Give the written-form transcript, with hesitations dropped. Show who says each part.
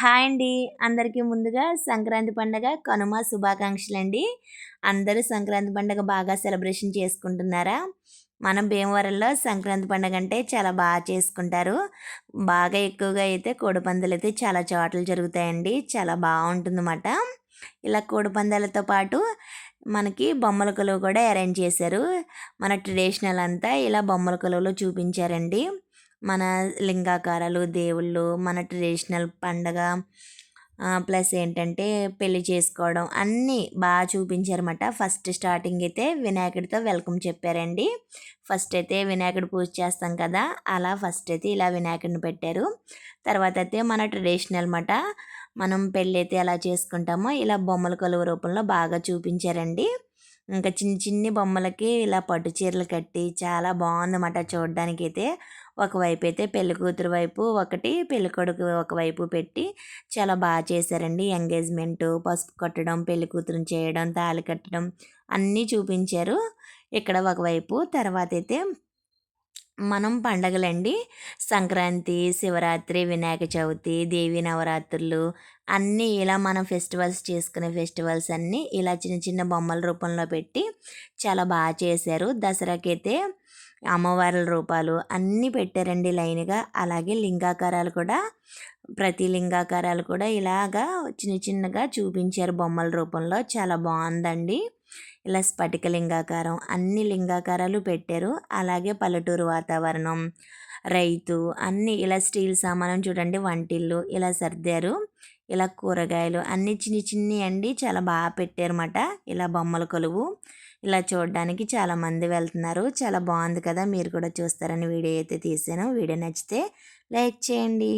Speaker 1: Hi అండి. అందరికీ ముందుగా సంక్రాంతి పండగ, కనుమ శుభాకాంక్షలండి. అందరూ సంక్రాంతి పండగ బాగా సెలబ్రేషన్ చేసుకుంటున్నారా? మనం భీమవరంలో సంక్రాంతి పండగంటే చాలా చేసుకుంటారు. బాగా ఎక్కువగా అయితే కోడిపందాలైతే చాలా చోట్ల జరుగుతాయండి. చాలా బావుంటుందన్నమాట. ఇలా కోడిపందాలతో పాటు మనకి బొమ్మల కొలువు కూడా అరేంజ్ చేశారు. మన ట్రెడిషనల్ అంతా ఇలా బొమ్మల కొలువులో చూపించారండి. మన లింగాకారాలు, దేవుళ్ళు, మన ట్రెడిషనల్ పండగ ప్లస్ ఏంటంటే పెళ్లి చేసుకోవడం అన్నీ చూపించారన్నమాట. ఫస్ట్ స్టార్టింగ్ అయితే వినాయకుడితో వెల్కమ్ చెప్పారండి. ఫస్ట్ అయితే వినాయకుడి పూజ చేస్తాం కదా, అలా ఫస్ట్ అయితే ఇలా వినాయకుడిని పెట్టారు. తర్వాత అయితే మన ట్రెడిషనల్ మాట మనం పెళ్ళైతే ఎలా చేసుకుంటామో ఇలా బొమ్మల కొలువు రూపంలో బాగా చూపించారండి. ఇంకా చిన్ని చిన్ని బొమ్మలకి ఇలా పట్టు చీరలు కట్టి చాలా బాగుందన్నమాట చూడడానికైతే. ఒకవైపు అయితే పెళ్ళికూతురు వైపు ఒకటి, పెళ్ళికొడుకు ఒకవైపు పెట్టి చాలా చేశారండి. ఎంగేజ్మెంటు, పసుపు కొట్టడం, పెళ్ళికూతురుని చేయడం, తాళి కట్టడం అన్నీ చూపించారు ఇక్కడ ఒకవైపు. తర్వాత అయితే మనం పండగలండి సంక్రాంతి, శివరాత్రి, వినాయక చవితి, దేవీ నవరాత్రులు అన్నీ ఇలా మనం ఫెస్టివల్స్ చేసుకునే ఫెస్టివల్స్ అన్నీ ఇలా చిన్న చిన్న బొమ్మల రూపంలో పెట్టి చాలా చేశారు. దసరాకైతే అమ్మవార్ల రూపాలు అన్నీ పెట్టారండి లైన్గా. అలాగే లింగాకారాలు కూడా, ప్రతి లింగాకారాలు కూడా ఇలాగా చిన్న చిన్నగా చూపించారు బొమ్మల రూపంలో. చాలా బాగుందండి. ఇలా స్ఫటిక లింగాకారం అన్ని లింగాకారాలు పెట్టారు. అలాగే పల్లెటూరు వాతావరణం, రైతు అన్నీ ఇలా స్టీల్ సామానం చూడండి, వంటిల్లు ఇలా సర్దారు. ఇలా కూరగాయలు అన్నీ చిన్ని చిన్ని అండి చాలా పెట్టారన్నమాట. ఇలా బొమ్మల కొలువు ఇలా చూడడానికి చాలామంది వెళ్తున్నారు. చాలా బాగుంది కదా, మీరు కూడా చూస్తారని వీడియో అయితే తీసాను. వీడియో నచ్చితే లైక్ చేయండి.